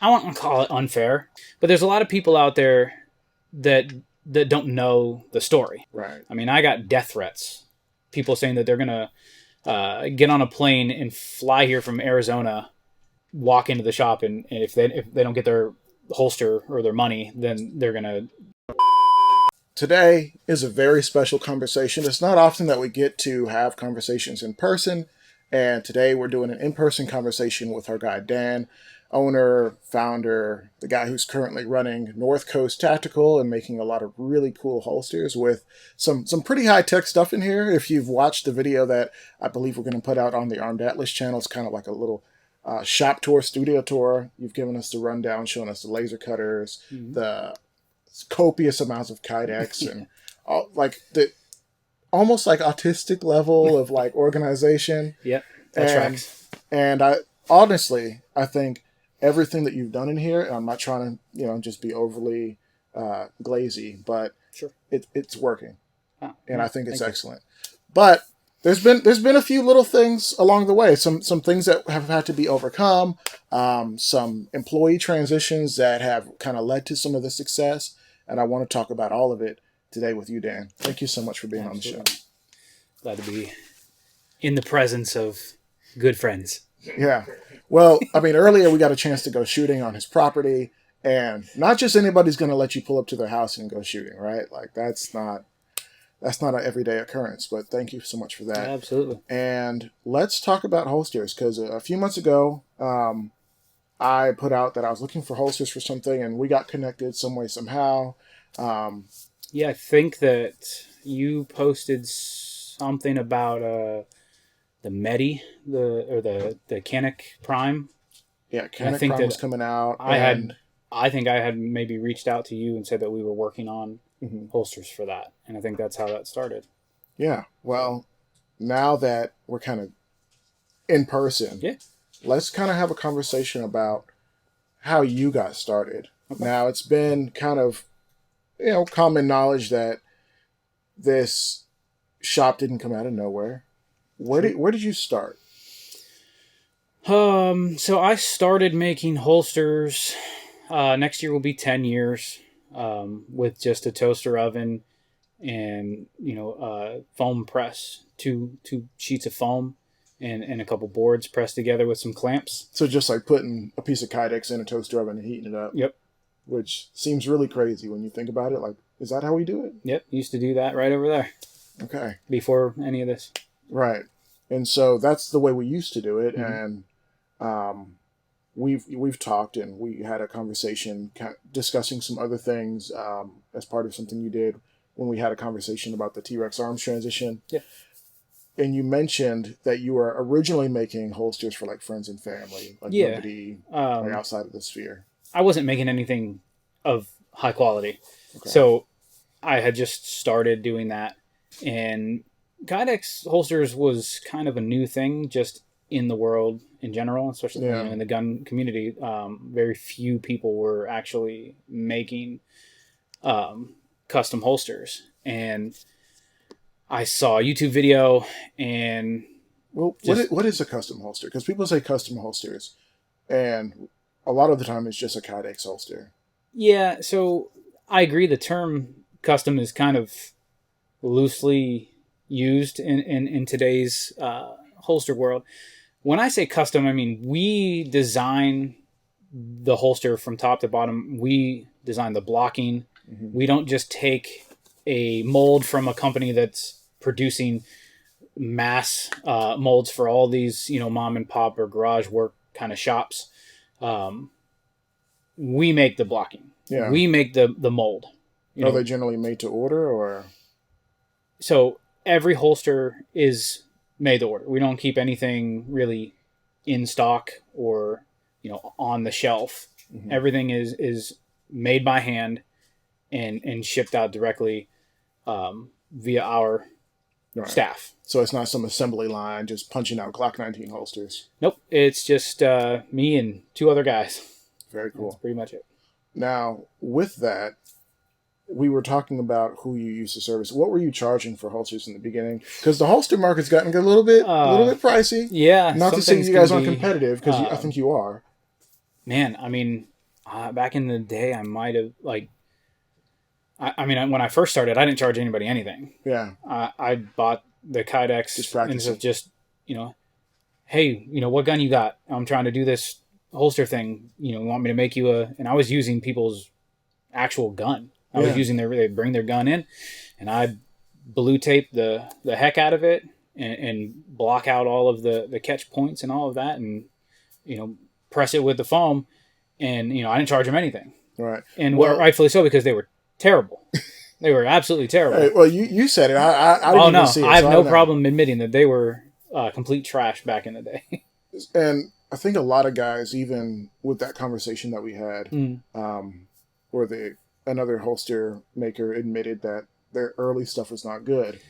I won't call it unfair, but there's a lot of people out there that don't know the story. Right. I mean, I got death threats. People saying that they're gonna get on a plane and fly here from Arizona, walk into the shop, and if they don't get their holster or their money, then they're gonna. Today is a very special conversation. It's not often that we get to have conversations in person, and today we're doing an in-person conversation with our guy Dan, owner, founder, the guy who's currently running North Coast Tactical and making a lot of really cool holsters with some pretty high-tech stuff in here. If you've watched the video that I believe we're going to put out on the Armed Atlas channel, it's kind of like a little shop tour, studio tour. You've given us the rundown, showing us the laser cutters, the copious amounts of kydex and all, like the almost like autistic level of like organization. Yep, that tracks. And I honestly, I think everything that you've done in here, and I'm not trying to, just be overly glazy, but sure, it's working, and I think it's excellent. You. But there's been a few little things along the way, some things that have had to be overcome, some employee transitions that have kind of led to some of the success. And I want to talk about all of it today with you, Dan. Thank you so much for being Absolutely. on the show. Glad to be in the presence of good friends. Yeah. Well, I mean, earlier we got a chance to go shooting on his property, and not just anybody's going to let you pull up to their house and go shooting, right? Like that's not an everyday occurrence, but thank you so much for that. Absolutely. And let's talk about holsters, because a few months ago, I put out that I was looking for holsters for something, and we got connected some way, somehow. Yeah, I think that you posted something about the Medi, the Canik Prime. Yeah, Canik Prime was coming out. I think I had maybe reached out to you and said that we were working on holsters for that, and I think that's how that started. Yeah, well, now that we're kind of in person, let's kind of have a conversation about how you got started. Okay. Now, it's been kind of, common knowledge that this shop didn't come out of nowhere. Where did you start? So I started making holsters. Next year will be 10 years, with just a toaster oven and, foam press, two sheets of foam. And a couple boards pressed together with some clamps. So just like putting a piece of kydex in a toaster oven and heating it up. Yep. Which seems really crazy when you think about it. Like, is that how we do it? Yep. Used to do that right over there. Okay. Before any of this. Right. And so that's the way we used to do it. Mm-hmm. And we've talked, and we had a conversation discussing some other things as part of something you did when we had a conversation about the T-Rex arms transition. Yeah. And you mentioned that you were originally making holsters for like friends and family, like nobody like outside of the sphere. I wasn't making anything of high quality. Okay. So I had just started doing that. And kydex holsters was kind of a new thing just in the world in general, especially in the gun community. Very few people were actually making custom holsters. And I saw a YouTube video and... Well, what is a custom holster? Because people say custom holsters, and a lot of the time it's just a kydex holster. Yeah, so I agree the term custom is kind of loosely used in today's holster world. When I say custom, I mean we design the holster from top to bottom. We design the blocking. Mm-hmm. We don't just take a mold from a company that's producing mass molds for all these, mom and pop or garage work kind of shops. We make the blocking. Yeah. We make the mold. Are they generally made to order, or? So every holster is made to order. We don't keep anything really in stock or, on the shelf. Mm-hmm. Everything is made by hand and shipped out directly via our staff. So it's not some assembly line just punching out Glock 19 holsters. Nope. It's just me and two other guys. Very cool. That's pretty much it. Now, with that, we were talking about who you used to service. What were you charging for holsters in the beginning? Because the holster market's gotten a little bit pricey. Yeah. Not to say you guys aren't competitive, because I think you are. Man, I mean, back in the day, I might have like. I mean, when I first started, I didn't charge anybody anything. Yeah, I bought the just Kydex and so practicing. just you know, hey, what gun you got? I'm trying to do this holster thing. Want me to make you a? And I was using people's actual gun. I was Yeah, using they bring their gun in, and I blue tape the heck out of it and block out all of the catch points and all of that, and you know press it with the foam, and I didn't charge them anything, right. and Well, rightfully so because they were terrible. They were absolutely hey, terrible. well, you said it. I didn't Oh even no, see I it, have so I no don't know. problem admitting that they were complete trash back in the day. And I think a lot of guys, even with that conversation that we had, Mm. um, where another holster maker admitted that their early stuff was not good.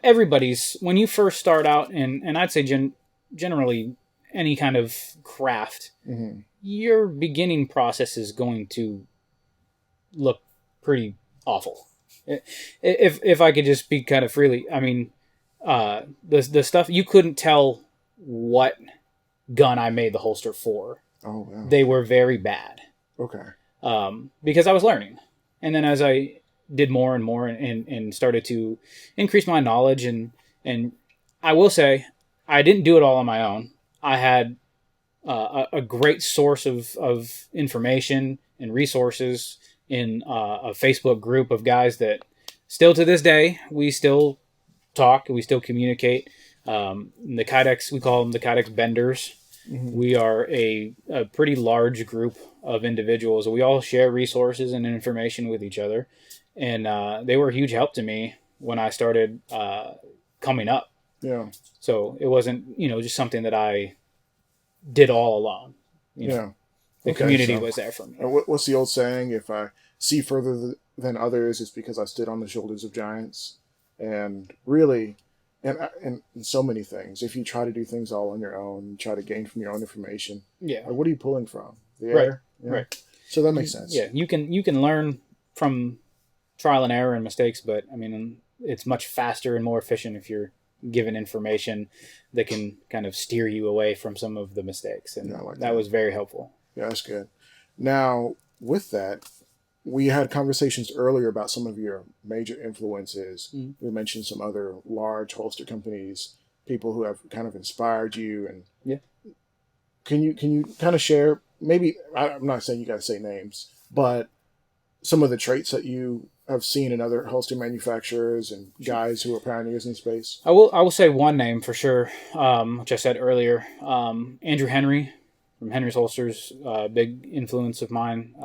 Everybody's when you first start out, and I'd say generally any kind of craft, Hmm. your beginning process is going to look pretty awful. If I could just speak kind of freely, I mean, the stuff you couldn't tell what gun I made the holster for. Oh wow. They were very bad Okay. because I was learning, and then as I did more and more and started to increase my knowledge and I will say I didn't do it all on my own. I had a great source of information and resources in a Facebook group of guys that still to this day we still talk, we still communicate. The Kydex, we call them the Kydex benders. Hmm. We are a pretty large group of individuals. We all share resources and information with each other, and they were a huge help to me when I started coming up. Yeah. So it wasn't just something that I did all alone. You know, Yeah. the Okay. community So, was there for me. what's the old saying? If I see further than others, it's because I stood on the shoulders of giants. And really, and in so many things, if you try to do things all on your own, try to gain from your own information, Yeah, what are you pulling from? The right, air. Yeah. right. So that makes sense. Yeah, you can learn from trial and error and mistakes, but I mean, it's much faster and more efficient if you're given information that can kind of steer you away from some of the mistakes, Yeah, I and like that that. was very helpful. Yeah, that's good. Now, with that, we had conversations earlier about some of your major influences. Mm. We mentioned some other large holster companies, people who have kind of inspired you. And Yeah. can you kind of share? Maybe I'm not saying you got to say names, but some of the traits that you have seen in other holster manufacturers and guys who are pioneers in space. I will say one name for sure, which I said earlier. Andrew Henry from Henry's Holsters, big influence of mine.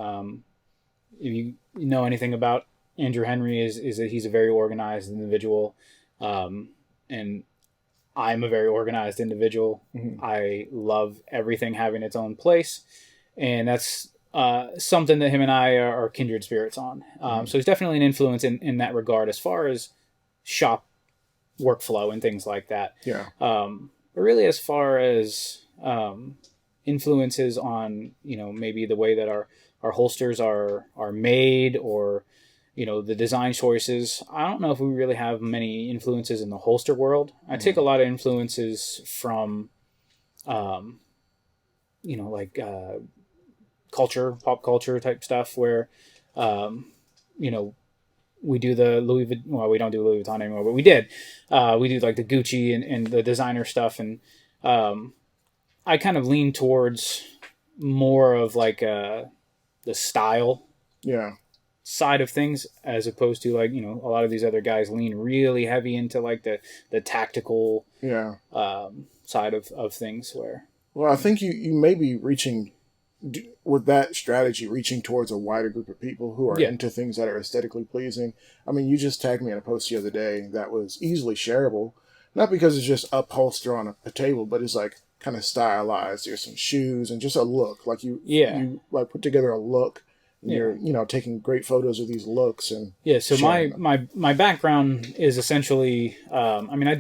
If you know anything about Andrew Henry, is that he's a very organized individual, and I'm a very organized individual. Hmm. I love everything having its own place, and that's something that him and I are kindred spirits on. Hmm. So he's definitely an influence in that regard as far as shop workflow and things like that. Yeah. But really, as far as influences on maybe the way that our holsters are made or the design choices, I don't know if we really have many influences in the holster world. I take Hmm. a lot of influences from um, like culture, pop culture type stuff where um, you know we do the Louis Vuitton. Well, we don't do Louis Vuitton anymore, but we did. We do like the Gucci and the designer stuff, and um, I kind of lean towards more of like the style Yeah. side of things as opposed to like a lot of these other guys lean really heavy into like the tactical Yeah. side of things where Well, I think you may be reaching with that strategy, reaching towards a wider group of people who are yeah, into things that are aesthetically pleasing. I mean, you just tagged me in a post the other day that was easily shareable, not because it's just upholster on a table, but it's like kind of stylized. There's some shoes and just a look. Like yeah, you like put together a look, and yeah. you're taking great photos of these looks and Yeah, so sharing my them. my my background is essentially, I mean, I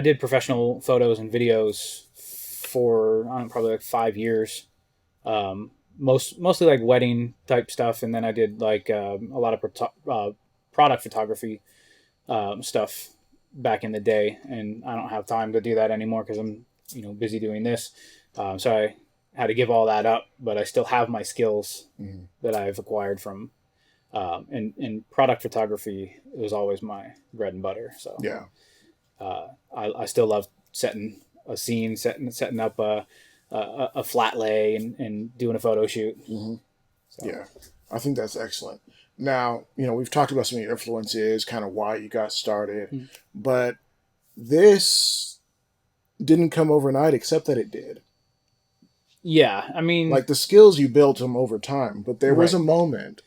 did professional photos and videos for I don't know, probably like 5 years. Mostly like wedding type stuff, and then I did like a lot of product photography stuff back in the day, and I don't have time to do that anymore because I'm busy doing this. So had to give all that up, but I still have my skills Mhm. that I've acquired from and product photography was always my bread and butter. So Yeah. I still love setting a scene, setting up a flat lay and doing a photo shoot. Hmm. So Yeah. I think that's excellent. Now, we've talked about some of your influences, kind of why you got started, mm. but this didn't come overnight, except that it did. Yeah, I mean, Like the skills you built them over time, but there was right. a moment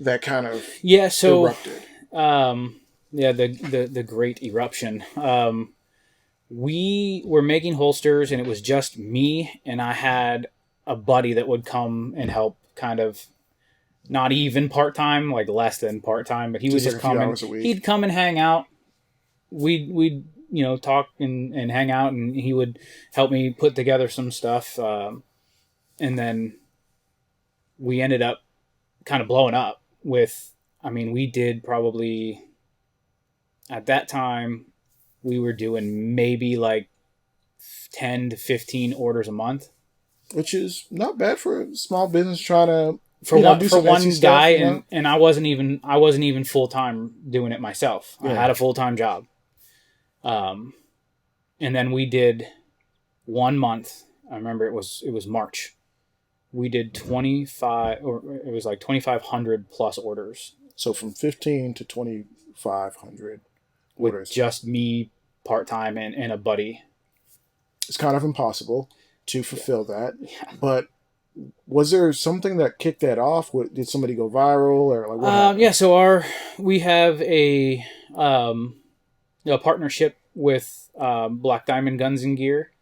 that kind of Yeah, so erupted. um, yeah, the great eruption. We were making holsters, and it was just me, and I had a buddy that would come and help, kind of not even part time, like less than part time, but he would Just like just a few come and hours a week. he'd come and hang out. We'd talk and hang out, and he would help me put together some stuff, and then we ended up kind of blowing up with. I mean, we did probably at that time we were doing maybe like 10 to 15 orders a month Which is not bad for a small business trying to, do for some Etsy one stuff, guy, and I wasn't even full-time doing it myself. I Yeah. had a full-time job. Um and then we did 1 month. I remember it was March. We did 25, or it was like 2,500 plus orders So from 15 to 2,500 with orders. just me part-time and a buddy. It's kind of impossible to fulfill that. Yeah. But was there something that kicked that off? Did somebody go viral or like what happened? Yeah, so we have um, a partnership with Black Diamond Guns and Gear,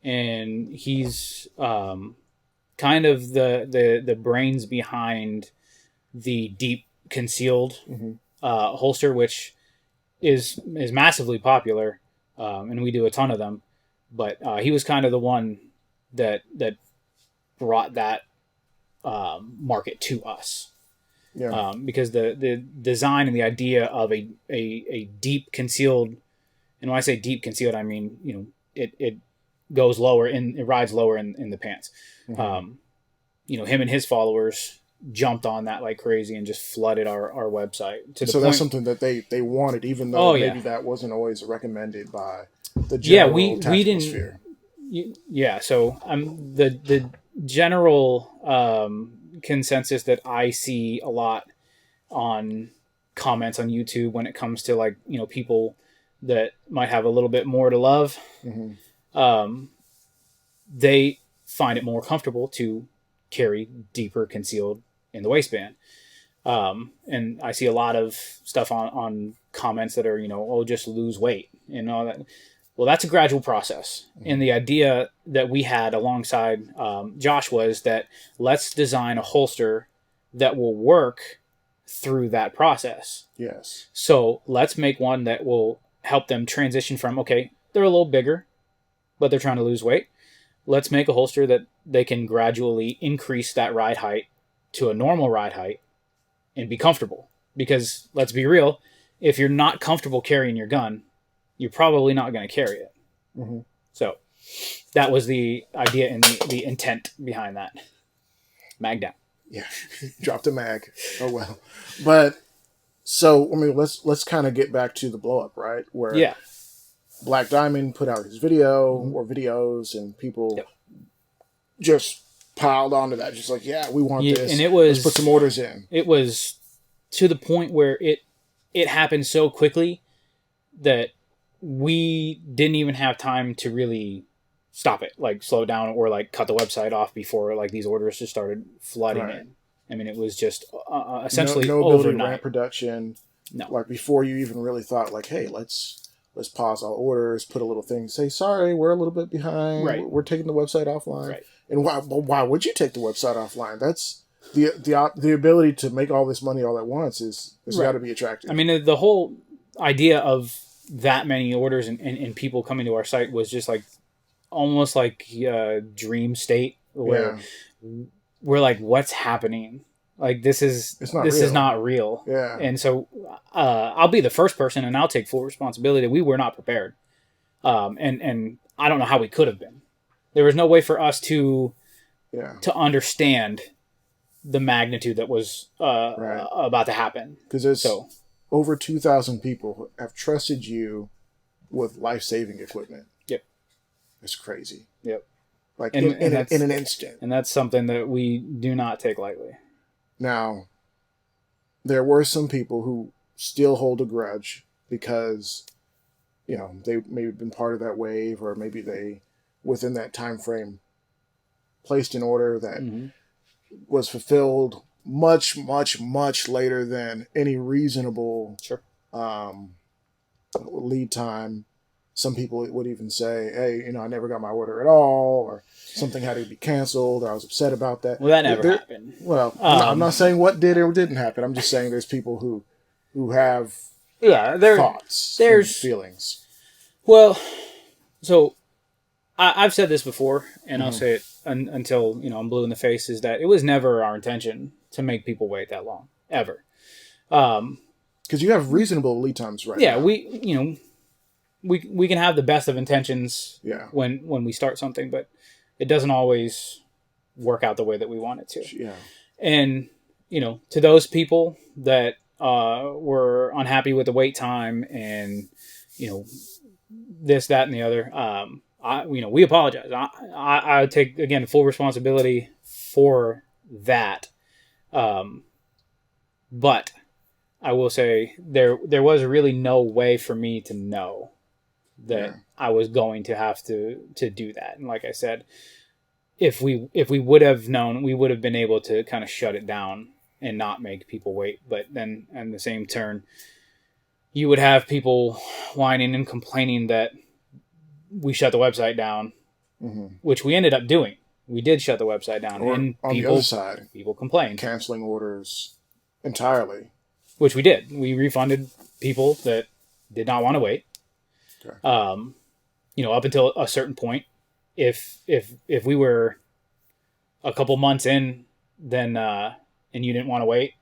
and he's kind of the brains behind the deep concealed Hmm. holster, which is massively popular, and we do a ton of them. But he was kind of the one that brought that market to us. Yeah. Because the design and the idea of a deep concealed, and when I say deep concealed, I mean it goes lower it rides lower in the pants. Hmm. Um, him and his followers jumped on that like crazy and just flooded our website to the So that's point. something that they wanted, even though Oh yeah, maybe that wasn't always recommended by the yeah. general We tactical didn't. sphere. Yeah. So the general consensus that I see a lot on comments on YouTube when it comes to like people that might have a little bit more to love, Hmm. um, they find it more comfortable to carry deeper concealed in the waistband. And I see a lot of stuff on comments that are oh, just lose weight and all that. Well, that's a gradual process. Hmm. And the idea that we had alongside Josh was that let's design a holster that will work through that process. Yes. So let's make one that will help them transition from, okay, they're a little bigger, but they're trying to lose weight. Let's make a holster that they can gradually increase that ride height to a normal ride height and be comfortable. Because let's be real, if you're not comfortable carrying your gun, you're probably not going to carry it. Hmm. So that was the idea and the intent behind that. Mag down. Yeah. Dropped a mag. Oh well. But so I mean, let's kind of get back to the blow up, right? Where Yeah. Black Diamond put out his video Mm-hmm. or videos, and people Yep. just piled onto that, just like, yeah, we want Yeah, this. and Let's put some orders in. it was to the point where it happened so quickly that we didn't even have time to really stop it, like slow down or like cut the website off before like these orders just started flooding Right. in. I mean, it was just No, essentially no ability to ramp overnight. production. No, Like before you even really thought, like, hey, let's pause all orders, put a little thing, say sorry, we're a little bit behind. right, We're taking the website offline. right. And why would you take the website offline? That's the ability to make all this money all at once is Right. got to be attractive. I mean, the whole idea of that many orders and people coming to our site was just like almost like a dream state where Yeah, we're like, what's happening? Like this is it's not this real. is not real. Yeah, And so I'll be the first person, and I'll take full responsibility. We were not prepared, and I don't know how we could have been. There was no way for us to. Yeah. to understand the magnitude that was Right. about to happen. Because it's So, over 2,000 people have trusted you with life saving equipment. yep, It's crazy. yep, Like and in that's an instant. something that we do not take lightly. Now, there were some people who still hold a grudge because, they maybe been part of that wave, or maybe they, within that time frame, placed an order that Mm-hmm. was fulfilled much, much, much later than any reasonable Sure. um, lead time. Some people would even say, "Hey, I never got my order at all," or something had to be canceled, or I was upset about that. Well, that never There, happened. well, I'm not saying what did or didn't happen. I'm just saying there's people who have Yeah, thoughts and there's feelings. well, so I've said this before, and I'll Mm-hmm. say it until I'm blue in the face. Is that it was never our intention to make people wait that long, ever. Um, Because you have reasonable lead times right yeah, now. we can have the best of intentions Yeah, when we start something, but it doesn't always work out the way that we want it to. yeah, And to those people that were unhappy with the wait time and you know this, that, and the other, we apologize. I take again full responsibility for that. Um, but I will say there was really no way for me to know that yeah. I was going to have to do that. And like I said, if we would have known, we would have been able to kind of shut it down and not make people wait. But then, in the same turn, you would have people whining and complaining that we shut the website down, Mm-hmm. which we ended up doing. We did shut the website down, Or and on the other side, people complained, canceling orders entirely. which we did. We refunded people that did not want to wait. Okay. Up until a certain point, if we were a couple months in, then and you didn't want to wait,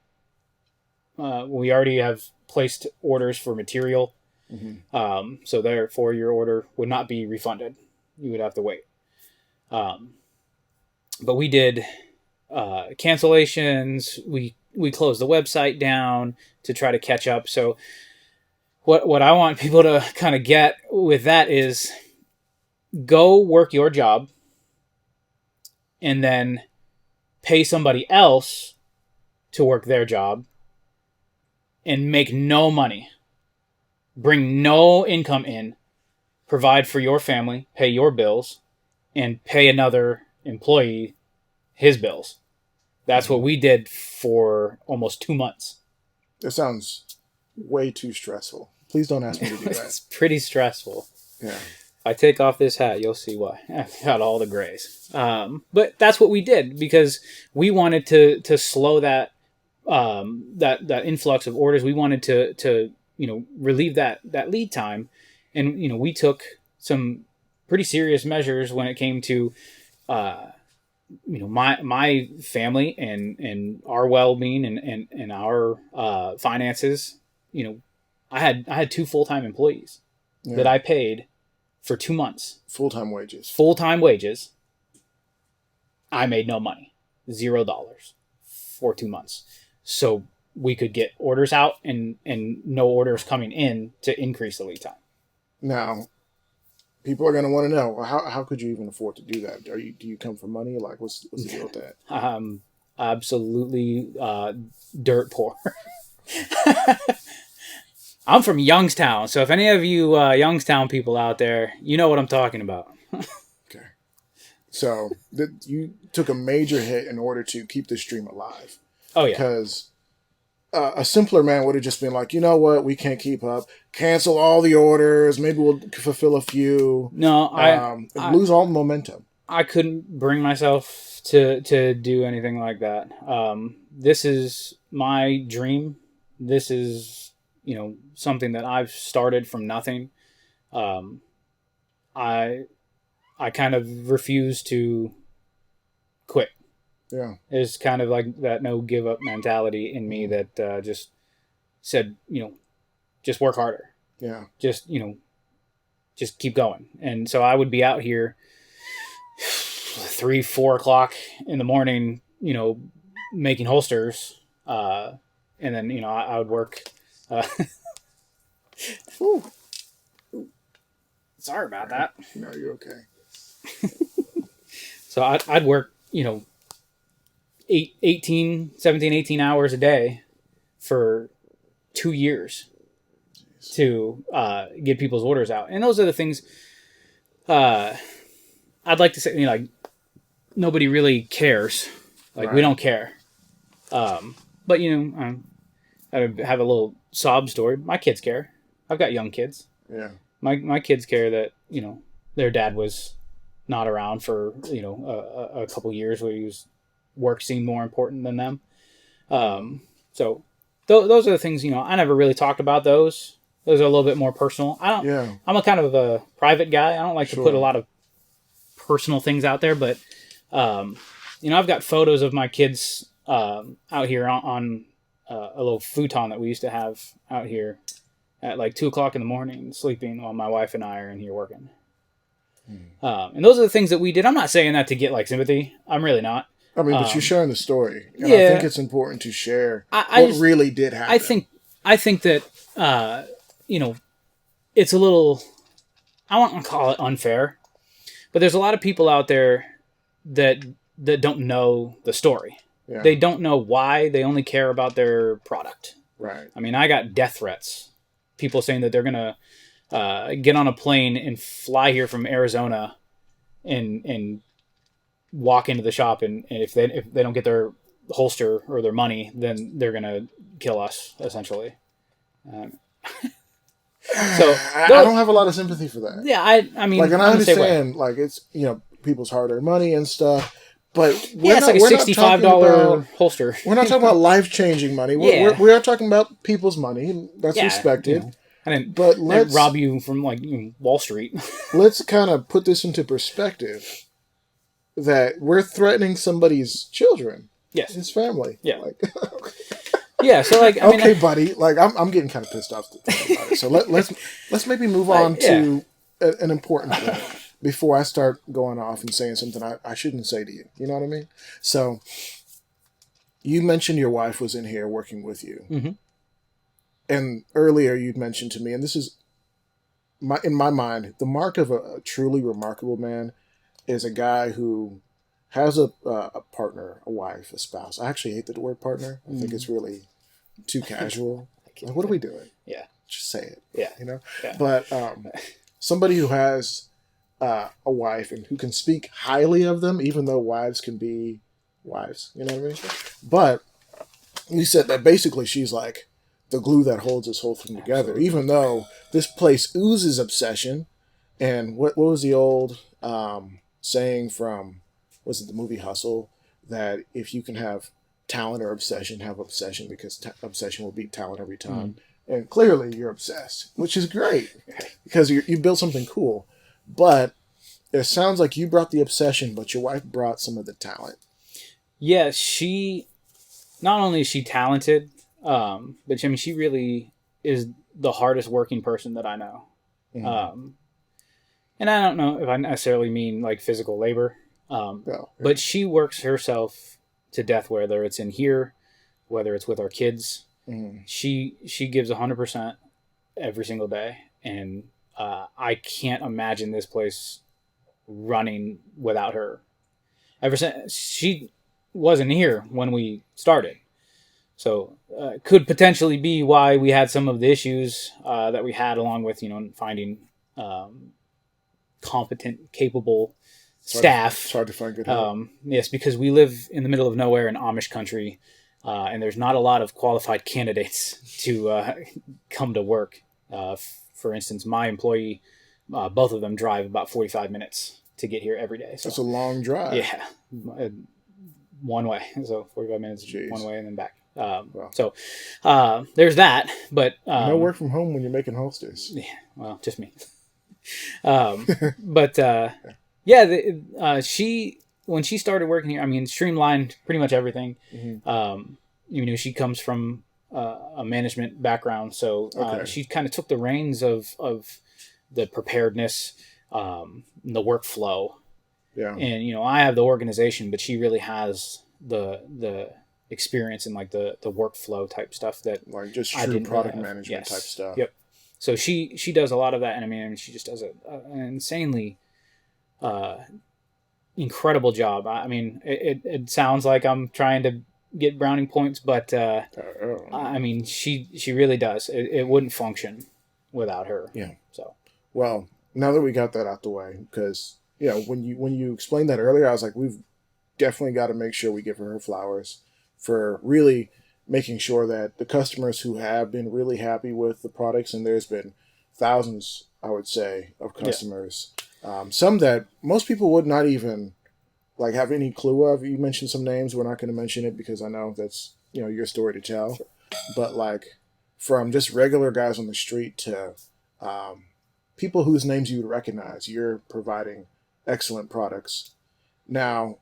we already have placed orders for material. Mm-hmm. So therefore, your order would not be refunded. You would have to wait. But we did cancellations. We closed the website down to try to catch up. So what I want people to kind of get with that is go work your job and then pay somebody else to work their job and make no money, bring no income in, provide for your family, pay your bills, and pay another employee his bills. That's Mm-hmm. what we did for almost 2 months. It sounds way too stressful. Please don't ask me to do that. It's pretty stressful. Yeah. I take off this hat, you'll see why. I've got all the grays. But that's what we did because we wanted to slow that that influx of orders. We wanted to relieve that lead time, and we took some pretty serious measures when it came to my family and our well being and our finances. I had two full time employees that Yeah. I paid for 2 months, Full-time wages. full time wages. I made no money, $0 for 2 months. So we could get orders out and no orders coming in to increase the lead time. Now, people are going to want to know, well, how could you even afford to do that? Do you come from money? Like, what's the deal with that? Absolutely dirt poor. I'm from Youngstown, so if any of you Youngstown people out there, you know what I'm talking about. Okay. So you took a major hit in order to keep this stream alive. Oh yeah, Because a simpler man would have just been like, you know what, we can't keep up. Cancel all the orders. Maybe we'll fulfill a few. no, Lose all momentum. I couldn't bring myself to do anything like that. This is my dream. This is something that I've started from nothing. I kind of refuse to quit. Yeah. There's kind of like that no give up mentality in me that just said, just work harder. Yeah. Just keep going. And so I would be out here 3, 4 o'clock in the morning, making holsters. And then, I would work. Uh, Whew. sorry about that. No, you're okay. So I'd work, 17, 18 hours a day for 2 years to get people's orders out. And those are the things I'd like to say, like, nobody really cares. Like, Right. we don't care. But, I have a little sob story. My kids care. I've got young kids. Yeah. My kids care that, their dad was not around for, a couple years where work seemed more important than them. So those are the things, I never really talked about those. Those are a little bit more personal. Yeah. I'm a kind of a private guy. I don't like to put a Sure. lot of personal things out there, but, I've got photos of my kids out here on a little futon that we used to have out here at like 2 o'clock in the morning, sleeping while my wife and I are in here working. And those are the things that we did. I'm not saying that to get like sympathy. I'm really not. I mean, but you're sharing the story, and yeah. I think it's important to share I what just- really did happen. I think that it's a little, I won't call it unfair, but there's a lot of people out there that don't know the story. Yeah. They don't know why. They only care about their product. Right. I mean, I got death threats. People saying that they're gonna get on a plane and fly here from Arizona, and walk into the shop, and if they don't get their holster or their money, then they're gonna kill us, essentially. So I don't have a lot of sympathy for that. yeah, I mean, Like, and I I'm the same way. understand, like, it's, people's hard-earned money and stuff, but Yeah, it's like a $65 holster. We're not talking about life-changing money. Yeah. We are talking about people's money, and that's Yeah, respected. I didn't, But I didn't let's rob you from like Wall Street. let's kind of put this into perspective. That we're threatening somebody's children, Yes. his family. Yeah. Like, Yeah. So like, I mean, okay, buddy. Like, I'm getting kind of pissed off thinking about it. So let's maybe move on to an important point before I start going off and saying something I shouldn't say to you. You know what I mean? So you mentioned your wife was in here working with you, Mhm. and earlier you'd mentioned to me, and this is in my mind, the mark of a truly remarkable man is a guy who has a partner, a wife, a spouse. I actually hate the word partner. I think it's really too casual. Like, what are we doing? Yeah. Just say it. Yeah. Yeah. But somebody who has a wife and who can speak highly of them, even though wives can be wives. You know what I mean? But you said that basically she's like the glue that holds this whole thing together, Absolutely. even though this place oozes obsession. And what was the old saying from, was it the movie Hustle, that if you can have talent or obsession, have obsession, because obsession will beat talent every time. And clearly you're obsessed, which is great because you built something cool. But it sounds like you brought the obsession, but your wife brought some of the talent. Yeah, she, not only is she talented, but she really is the hardest working person that I know. And I don't know if I necessarily mean like physical labor, but she works herself to death, whether it's in here, whether it's with our kids. She gives 100% every single day, and I can't imagine this place running without her. Ever since she wasn't here when we started, so could potentially be why we had some of the issues that we had, along with finding competent, capable staff. It's hard to find good help. Yes, because we live in the middle of nowhere in Amish country, and there's not a lot of qualified candidates to come to work. For instance, my employee, both of them drive about 45 minutes to get here every day. So That's a long drive. yeah, one way. So 45 minutes Jeez. one way and then back. Wow. So there's that, but No work from home when you're making holsters. yeah, well, just me. But yeah, she, when she started working here, streamlined pretty much everything. She comes from a management background, so she kind of took the reins of the preparedness, the workflow, Yeah. And I have the organization, but she really has the experience in like the workflow type stuff that Like just I true didn't really product have. management type Yes. stuff. Yep. So she does a lot of that, and I mean she just does an insanely uh, incredible job. I mean, it sounds like I'm trying to get browning points, but I mean, she really does. It wouldn't function without her. Yeah. So Well, now that we got that out the way, because when you explained that earlier, I was like, we've definitely got to make sure we give her flowers for really making sure that the customers who have been really happy with the products, and there's been thousands, I would say, of yeah, customers, some that most people would not even like have any clue of. You mentioned some names. We're not going to mention it because I know that's your story to tell. sure. But like from just regular guys on the street to um, people whose names you would recognize, you're providing excellent products. Now,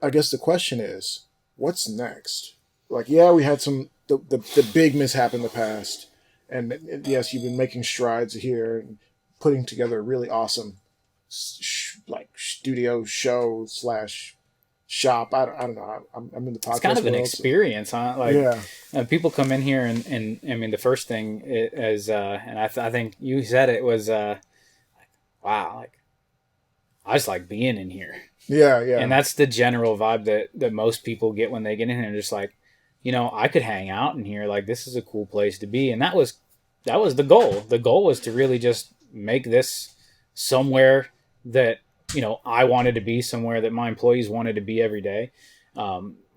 I guess the question is, what's next? Like, yeah, we had the big mishap in the past, and yes, you've been making strides here and putting together a really awesome like studio show slash shop. I don't know. I'm in the It's kind podcast of an world. So, experience, huh? Like yeah, people come in here, and I mean the first thing is, and I think you said it was, wow, like I just like being in here. yeah, And yeah, that's the general vibe that most people get when they get in here. Just like, I could hang out in here. Like this is a cool place to be, and that was the goal. The goal was to really just make this somewhere that I wanted to be, somewhere that my employees wanted to be every day.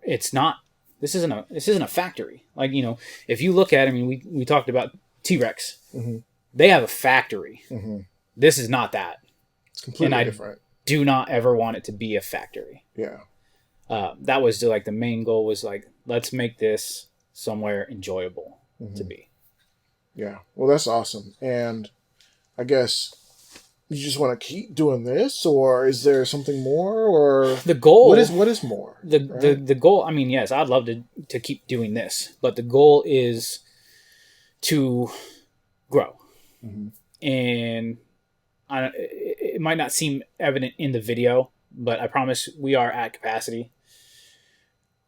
It's not. This isn't a factory. Like if you look at, I mean, we talked about T-Rex. hmm They have a factory. hmm This is not that, it's and completely I different. do not ever want it to be a factory. Yeah, That was like the main goal, was like, let's make this somewhere enjoyable to hmm be. yeah. Well, that's awesome. And I guess you just want to keep doing this, or is there something more, or The goal, what is more, the right? the goal. I mean, yes, I'd love to keep doing this, but the goal is to grow. hmm And it might not seem evident in the video, but I promise we are at capacity.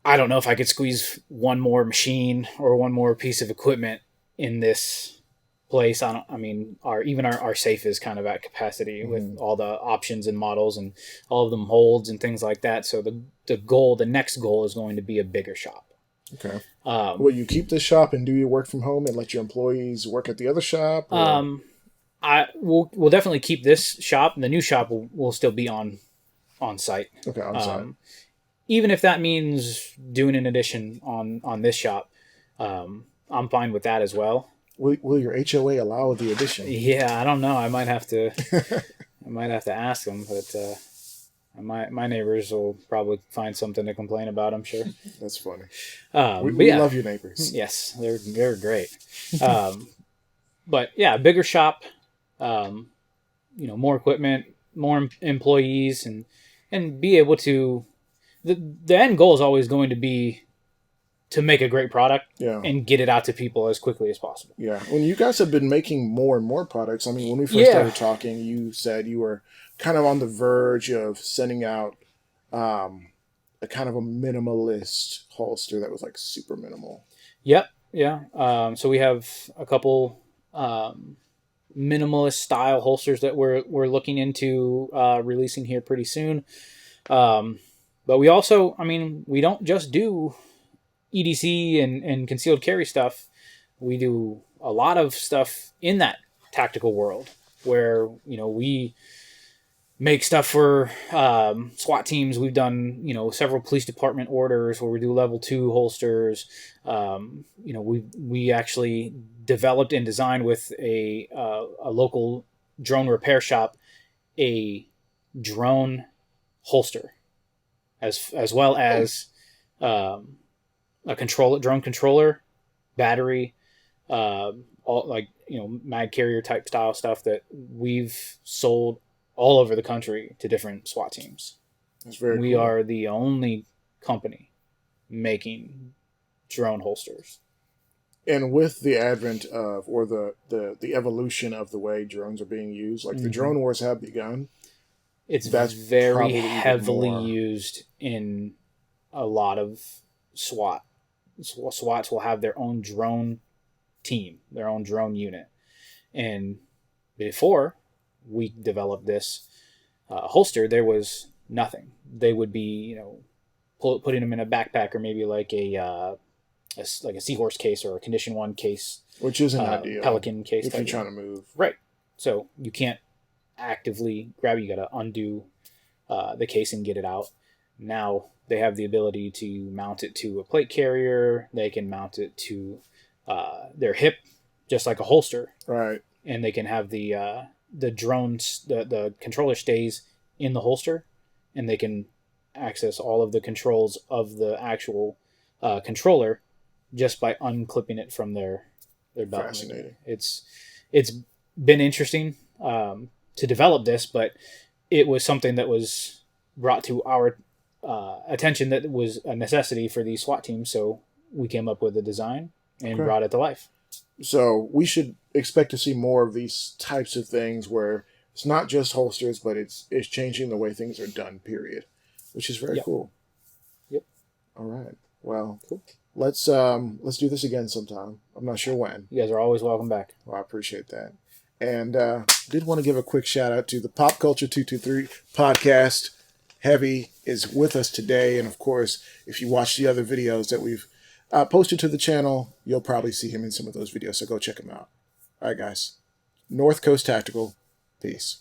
I don't know if I could squeeze one more machine or one more piece of equipment in this place. I mean, our safe is kind of at capacity with hmm all the options and models, and all of them holds and things like that. So the next goal is going to be a bigger shop. Okay. Um, Will you keep this shop and do your work from home and let your employees work at the other shop, or um, we'll definitely keep this shop. The new shop will still be on site. okay, on site? Um, Even if that means doing an addition on this shop, I'm fine with that as well. Will your HOA allow the addition? Yeah, I don't know. I might have to. I might have to ask them, but my neighbors will probably find something to complain about. I'm sure. That's funny. But We yeah, love your neighbors. yes, they're great. Um, but yeah, bigger shop. Um, more equipment, more employees, and be able to. The end goal is always going to be to make a great product Yeah. and get it out to people as quickly as possible. Yeah. When you guys have been making more and more products, I mean, when we first Yeah. started talking, you said you were kind of on the verge of sending out um, a kind of a minimalist holster that was like super minimal. Yep. Yeah. So we have a couple minimalist style holsters that we're looking into releasing here pretty soon. But we also, I mean, we don't just do EDC and concealed carry stuff. We do a lot of stuff in that tactical world where we make stuff for SWAT teams. We've done several police department orders where we do level 2 holsters. We actually developed and designed with a local drone repair shop a drone holster as well as um, a drone controller, battery, all like mag carrier type style stuff that we've sold all over the country to different SWAT teams. That's very We cool. are the only company making drone holsters. And with the advent of, or the evolution of the way drones are being used, like the Mm-hmm. drone wars have begun. It's That's very probably even heavily more. used in a lot of SWAT. SWATs will have their own drone team, their own drone unit. And before we developed this holster, there was nothing. They would be, putting them in a backpack or maybe like like a seahorse case or a condition one case, Which isn't ideal pelican case if you're type. trying to move. Right. So you can't actively grab it. You got to undo the case and get it out. Now they have the ability to mount it to a plate carrier. They can mount it to their hip, just like a holster, Right. and they can have the drones. The controller stays in the holster, and they can access all of the controls of the actual controller just by unclipping it from their belt. Fascinating. It's been interesting to develop this, but it was something that was brought to our attention that was a necessity for these SWAT teams. So we came up with a design and Okay. brought it to life. So we should expect to see more of these types of things where it's not just holsters, but it's changing the way things are done. Period, which is very Yep. cool. Yep. All right. Well, Cool. let's do this again sometime. I'm not sure when. You guys are always welcome back. Well, I appreciate that. And did want to give a quick shout out to the Pop Culture 223 podcast. Heavy is with us today. And of course, if you watch the other videos that we've posted to the channel, you'll probably see him in some of those videos. So go check him out. All right, guys. North Coast Tactical. Peace.